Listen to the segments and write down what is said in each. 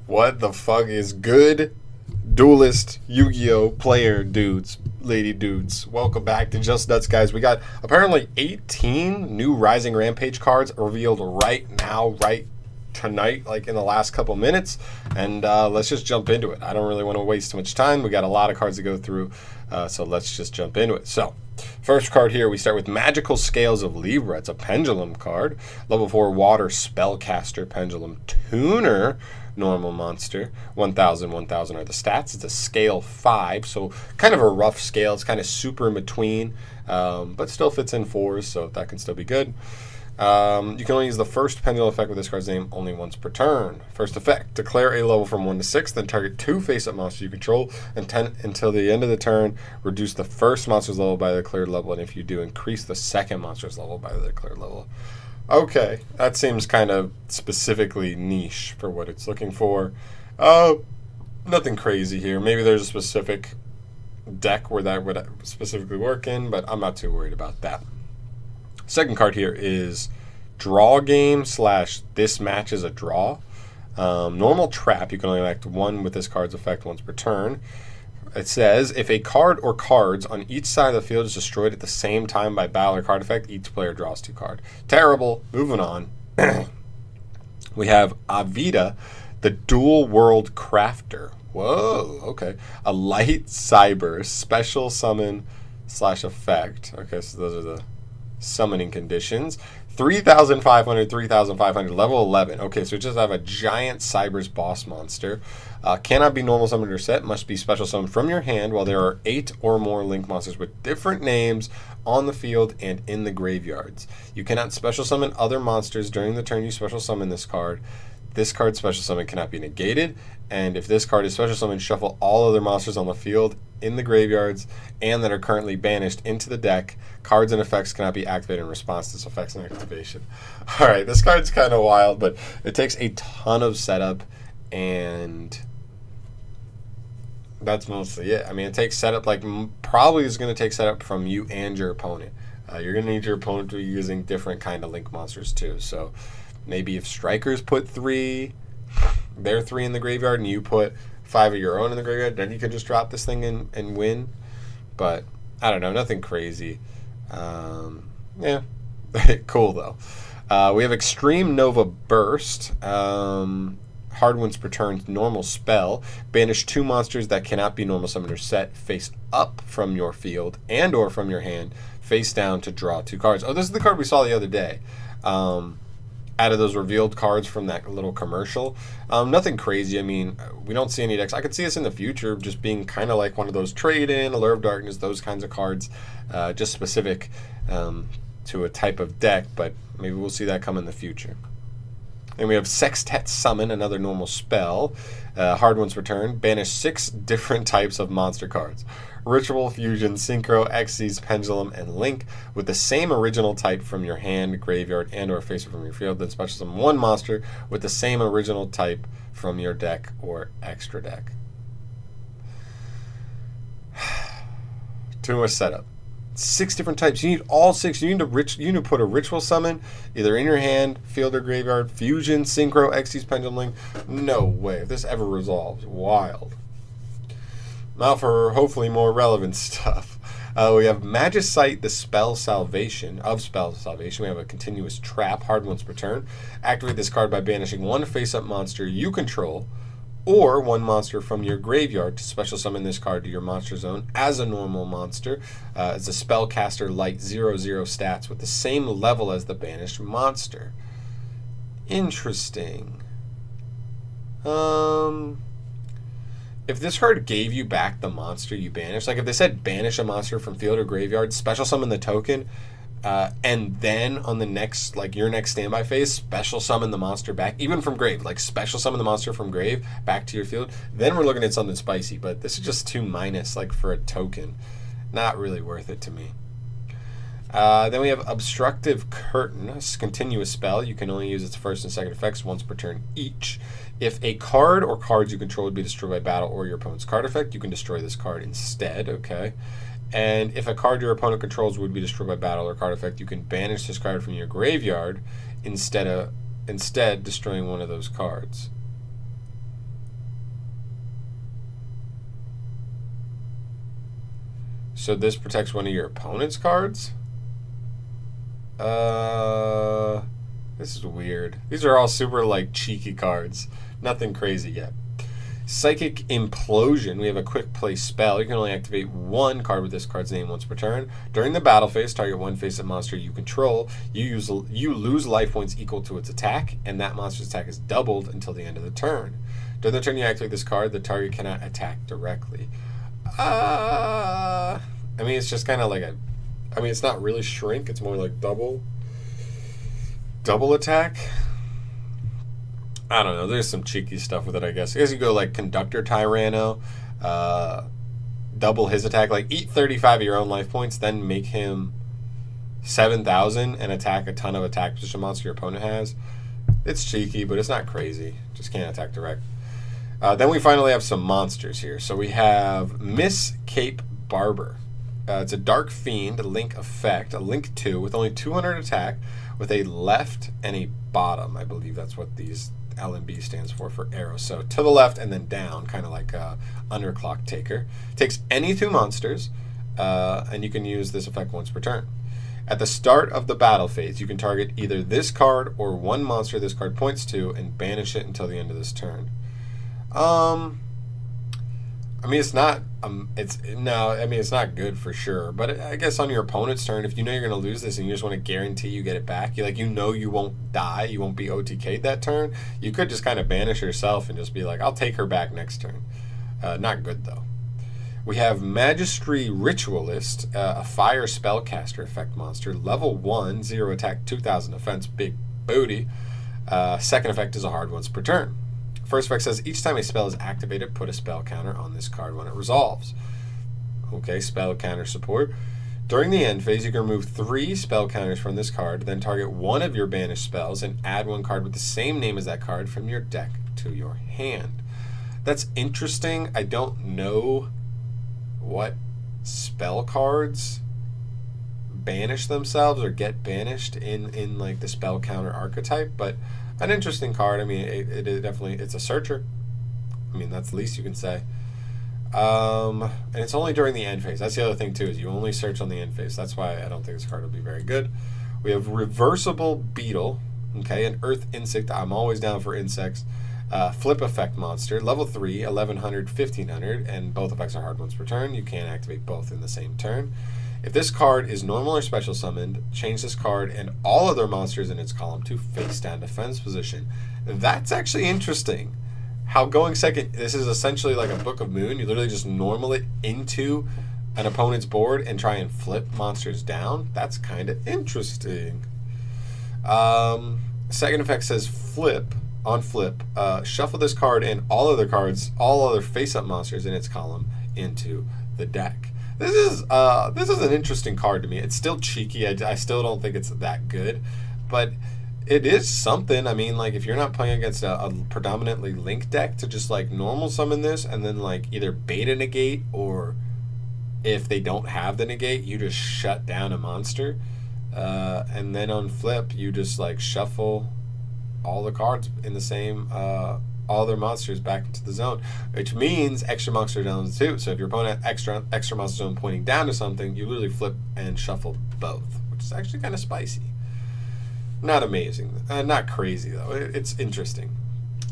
What the fuck is good, duelist Yu-Gi-Oh player dudes, lady dudes? Welcome back to Just Nuts, guys. We got apparently 18 new Rising Rampage cards revealed right now, right tonight, like in the last couple minutes, and let's just jump into it. I don't really want to waste too much time. We got a lot of cards to go through, so let's just jump into it. So first card here, we start with Magical Scales of Libra. It's a pendulum card. Level 4 water spellcaster pendulum tuner. Normal monster. 1000, 1000 are the stats. It's a scale 5, so kind of a rough scale. It's kind of super in between, but still fits in 4s, so that can still be good. You can only use the first pendulum effect with this card's name only once per turn. First effect, declare a level from 1 to 6, then target 2 face-up monsters you control until the end of the turn. Reduce the first monster's level by the declared level, and if you do, increase the second monster's level by the declared level. Okay, that seems kind of specifically niche for what it's looking for. Nothing crazy here. Maybe there's a specific deck where that would specifically work in, but I'm not too worried about that. Second card here is Draw Game / This Match is a Draw. Normal Trap. You can only act one with this card's effect once per turn. It says, if a card or cards on each side of the field is destroyed at the same time by battle or card effect, each player draws 2 cards. Terrible. Moving on. We have Avita, the Dual World Crafter. Whoa, okay. A light cyber special summon / effect. Okay, so those are the summoning conditions. 3,500, 3,500, level 11. Okay, so we just have a giant Cyber's boss monster. Cannot be normal summoned or set. Must be special summoned from your hand while there are 8 or more link monsters with different names on the field and in the graveyards. You cannot special summon other monsters during the turn you special summon this card. This card's special summon cannot be negated, and if this card is special summoned, shuffle all other monsters on the field, in the graveyards, and that are currently banished into the deck. Cards and effects cannot be activated in response to this effects and activation. Alright, this card's kind of wild, but it takes a ton of setup, and that's mostly it. I mean, it takes setup, like, probably is going to take setup from you and your opponent. You're going to need your opponent to be using different kind of link monsters too, so maybe if strikers put 3, they're 3 in the graveyard, and you put 5 of your own in the graveyard, then you can just drop this thing in and win. But I don't know, nothing crazy. Yeah, cool though. We have Extreme Nova Burst. Hard ones per turn, normal spell. Banish 2 monsters that cannot be normal summoned or set face up from your field and or from your hand, face down to draw 2 cards. Oh, this is the card we saw the other day. Out of those revealed cards from that little commercial. Nothing crazy. I mean, we don't see any decks. I could see us in the future just being kind of like one of those Trade-In, Allure of Darkness, those kinds of cards, just specific to a type of deck, but maybe we'll see that come in the future. Then we have Sextet Summon, another normal spell. Hard ones return. Banish 6 different types of monster cards. Ritual, Fusion, Synchro, Xyz, Pendulum, and Link with the same original type from your hand, graveyard, and or face from your field. Then special summon 1 monster with the same original type from your deck or extra deck. Too much setup. 6 different types. You need all 6. You need to put a ritual summon either in your hand, field, or graveyard. Fusion, Synchro, Xyz, Pendulum, Link. No way. If this ever resolves, wild. Now for hopefully more relevant stuff. We have Magicite, the Spell Salvation. We have a continuous trap, hard ones per turn. Activate this card by banishing 1 face-up monster you control or 1 monster from your graveyard to special summon this card to your monster zone as a normal monster. It's a spellcaster light 0/0 stats with the same level as the banished monster. Interesting. If this card gave you back the monster you banished, like if they said banish a monster from field or graveyard, special summon the token, and then on the next, like your next standby phase, special summon the monster back, even from grave, like special summon the monster from grave back to your field, then we're looking at something spicy. But this is just 2-, like for a token. Not really worth it to me. Then we have Obstructive Curtain, a continuous spell. You can only use its first and second effects once per turn each. If a card or cards you control would be destroyed by battle or your opponent's card effect, you can destroy this card instead, okay? And if a card your opponent controls would be destroyed by battle or card effect, you can banish this card from your graveyard instead destroying one of those cards. So this protects one of your opponent's cards? This is weird. These are all super, like, cheeky cards. Nothing crazy yet. Psychic Implosion. We have a quick play spell. You can only activate one card with this card's name once per turn. During the battle phase, target one face-up monster you control. You lose life points equal to its attack, and that monster's attack is doubled until the end of the turn. During the turn you activate this card, the target cannot attack directly. I mean, it's just kind of like it's not really shrink. It's more like double attack. I don't know. There's some cheeky stuff with it, I guess. I guess you go like Conductor Tyranno, double his attack, like eat 35 of your own life points, then make him 7,000 and attack a ton of attack position monster your opponent has. It's cheeky, but it's not crazy. Just can't attack direct. Then we finally have some monsters here. So we have Miss Cape Barber. It's a Dark Fiend, a Link effect, a Link 2 with only 200 attack with a left and a bottom. I believe that's what these LNB stands for arrows. So to the left and then down, kind of like a Underclock Taker. Takes any two monsters, and you can use this effect once per turn. At the start of the battle phase, you can target either this card or one monster this card points to and banish it until the end of this turn. I mean, it's not. It's not good for sure. But I guess on your opponent's turn, if you know you're going to lose this and you just want to guarantee you get it back, you know you won't die, you won't be OTK'd that turn. You could just kind of banish yourself and just be like, I'll take her back next turn. Not good though. We have Magistry Ritualist, a fire spellcaster effect monster, level 1, 0 attack, 2,000 defense, big booty. Second effect is a hard once per turn. First effect says each time a spell is activated, put a spell counter on this card when it resolves. Okay, spell counter support. During the end phase, you can remove 3 spell counters from this card, then target one of your banished spells and add one card with the same name as that card from your deck to your hand. That's interesting. I don't know what spell cards banish themselves or get banished in like the spell counter archetype, but an interesting card. I mean, it definitely, it's a searcher. I mean, that's the least you can say. And it's only during the end phase. That's the other thing too, is you only search on the end phase. That's why I don't think this card will be very good. We have Reversible Beetle, okay, an Earth Insect. I'm always down for insects. Flip effect monster, level 3, 1100, 1500, and both effects are hard once per turn. You can't activate both in the same turn. If this card is normal or special summoned, change this card and all other monsters in its column to face down defense position. That's actually interesting. How going second, this is essentially like a Book of Moon. You literally just normal it into an opponent's board and try and flip monsters down. That's kind of interesting. Second effect says flip. On flip, shuffle this card and all other face-up monsters in its column into the deck. This is an interesting card to me. It's still cheeky. I still don't think it's that good, but it is something. I mean, like if you're not playing against a predominantly Link deck, to just like normal summon this and then like either beta negate, or if they don't have the negate, you just shut down a monster, and then on flip you just like shuffle all the cards in the same, all their monsters back into the zone, which means extra monster zones too. So if your opponent extra monster zone pointing down to something, you literally flip and shuffle both, which is actually kind of spicy. Not amazing, not crazy though. It's interesting.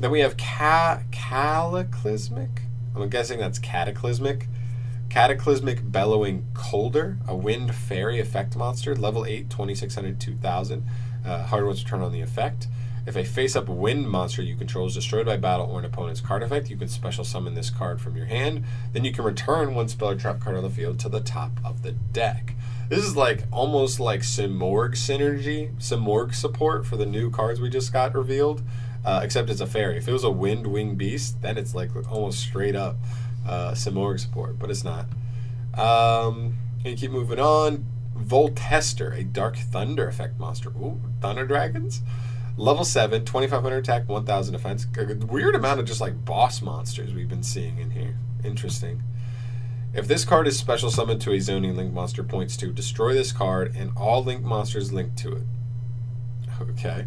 Then we have Cataclysmic. I'm guessing that's Cataclysmic. Cataclysmic Bellowing Colder, a wind fairy effect monster, level 8, 2600, 2000. Hard ones to turn on the effect. If a face-up wind monster you control is destroyed by battle or an opponent's card effect, you can special summon this card from your hand. Then you can return one spell or trap card on the field to the top of the deck. This is like almost like Simorgh synergy, Simorgh support for the new cards we just got revealed, except it's a fairy. If it was a wind winged beast, then it's like almost straight up Simorgh support, but it's not. And you keep moving on. Voltester, a Dark Thunder effect monster. Ooh, Thunder Dragons? Level 7, 2500 attack, 1000 defense. A weird amount of just like boss monsters we've been seeing in here. Interesting. If this card is special summoned to a zoning Link monster points to, destroy this card and all Link monsters linked to it. Okay.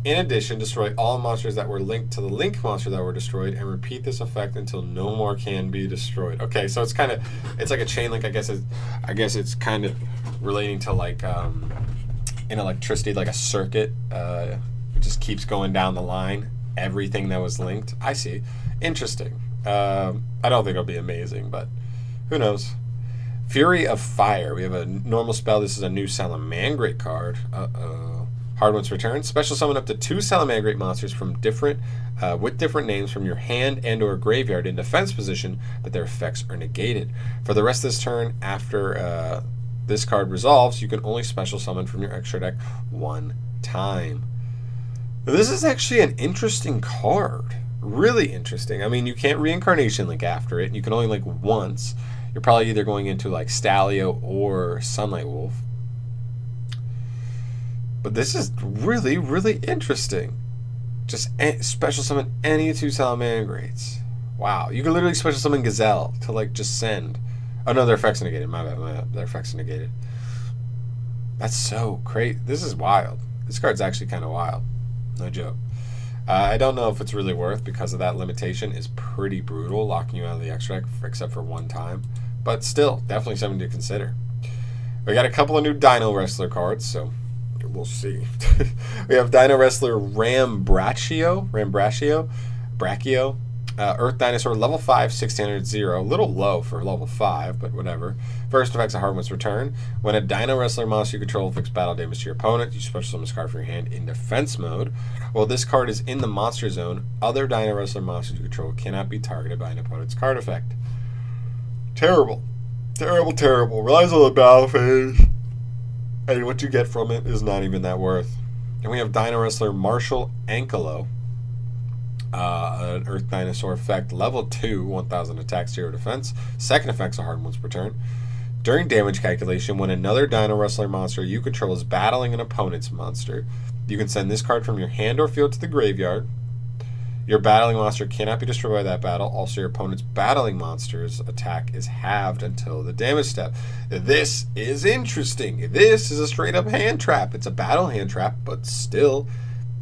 In addition, destroy all monsters that were linked to the link monster that were destroyed, and repeat this effect until no more can be destroyed. Okay, so it's kind of, it's like a chain link. I guess it's kind of relating to like in electricity, like a circuit. It just keeps going down the line. Everything that was linked. I see. Interesting. I don't think it'll be amazing, but who knows? Fury of Fire. We have a normal spell. This is a new Salamangreat card. Hard one's return. Special summon up to 2 Salamangreat monsters from different, with different names from your hand and/or graveyard in defense position, but their effects are negated. For the rest of this turn, after this card resolves, you can only special summon from your extra deck 1 time. Now, this is actually an interesting card. Really interesting. I mean, you can't reincarnation link after it, and you can only link once. You're probably either going into like Stalio or Sunlight Wolf. But this is really, really interesting. Just special summon any 2 Salamangreats. Wow. You can literally special summon Gazelle to like just send. Oh no, their effects negated. My bad. Their effects negated. That's so crazy. This is wild. This card's actually kind of wild. No joke. I don't know if it's really worth, because of that limitation is pretty brutal, locking you out of the extra deck except for 1 time. But still, definitely something to consider. We got a couple of new Dino Wrestler cards, so we'll see. We have Dino Wrestler Rambrachio, Earth Dinosaur, level 5, 1600, a little low for level 5, but whatever. First effect's a Hardwood's Return. When a Dino Wrestler monster you control inflicts battle damage to your opponent, you special summon this card from your hand in defense mode. While this card is in the monster zone, other Dino Wrestler monsters you control cannot be targeted by an opponent's card effect. Terrible. Terrible, terrible. Relies on the battle phase, and what you get from it is not even that worth. And we have Dino Wrestler Marshall Ankelo. An Earth Dinosaur effect, level 2, 1000 attack, 0 defense. Second effect's a hard one's return. During damage calculation, when another Dino Wrestler monster you control is battling an opponent's monster, you can send this card from your hand or field to the graveyard. Your battling monster cannot be destroyed by that battle. Also, your opponent's battling monster's attack is halved until the damage step. This is interesting. This is a straight up hand trap. It's a battle hand trap, but still,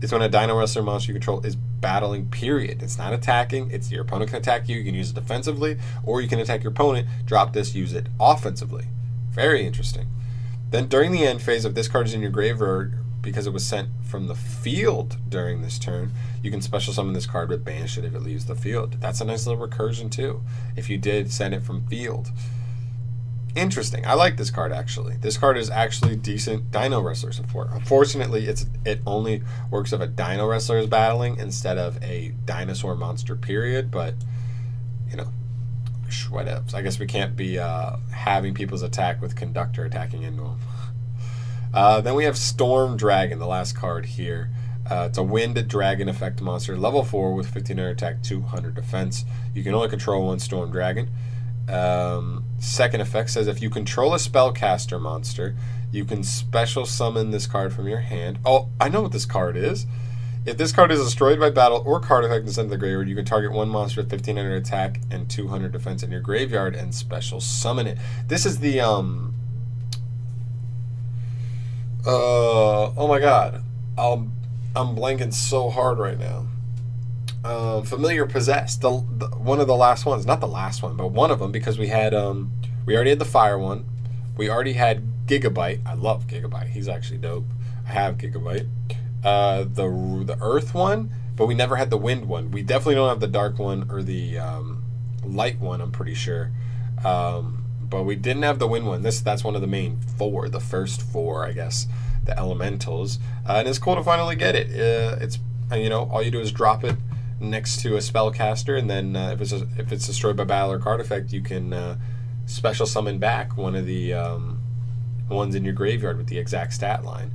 it's when a Dino Wrestler monster you control is battling, period. It's not attacking. It's your opponent can attack you. You can use it defensively, or you can attack your opponent, drop this, use it offensively. Very interesting. Then during the end phase, if this card is in your graveyard because it was sent from the field during this turn, you can special summon this card but banish it if it leaves the field. That's a nice little recursion too, if you did send it from field. Interesting. I like this card actually. This card is actually decent Dino Wrestler support. Unfortunately, it only works if a Dino Wrestler is battling instead of a dinosaur monster, period. But, you know, whatevs. I guess we can't be having people's attack with Conductor attacking into them. Then we have Storm Dragon, the last card here. It's a Wind Dragon effect monster, level 4 with 1500 attack, 200 defense. You can only control 1 Storm Dragon. Second effect says if you control a spellcaster monster, you can special summon this card from your hand. Oh, I know what this card is. If this card is destroyed by battle or card effect and sent to the graveyard, you can target 1 monster with 1500 attack and 200 defense in your graveyard and special summon it. This is the oh my god, I'm blanking so hard right now. Familiar Possessed, the one of the last ones, not the last one, but one of them, because we had we already had the fire one, we already had Gigabyte. I love Gigabyte, he's actually dope. I have Gigabyte. The earth one, but we never had the wind one. We definitely don't have the dark one or the light one, I'm pretty sure. But we didn't have the wind one. That's one of the main 4, the first 4, I guess, the elementals. And it's cool to finally get it. It's, you know, all you do is drop it next to a spellcaster, and then if it's destroyed by battle or card effect, you can special summon back one of the ones in your graveyard with the exact stat line.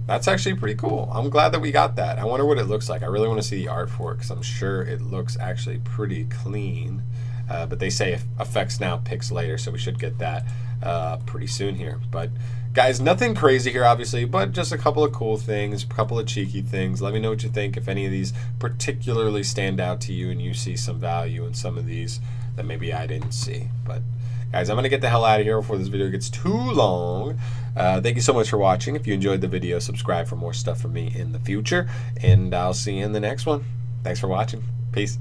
That's actually pretty cool. I'm glad that we got that. I wonder what it looks like. I really want to see the art for it, because I'm sure it looks actually pretty clean. But they say effects now, picks later, so we should get that pretty soon here. But guys, nothing crazy here, obviously, but just a couple of cool things, a couple of cheeky things. Let me know what you think, if any of these particularly stand out to you and you see some value in some of these that maybe I didn't see. But Guys, I'm going to get the hell out of here before this video gets too long. Thank you so much for watching. If you enjoyed the video, subscribe for more stuff from me in the future. And I'll see you in the next one. Thanks for watching. Peace.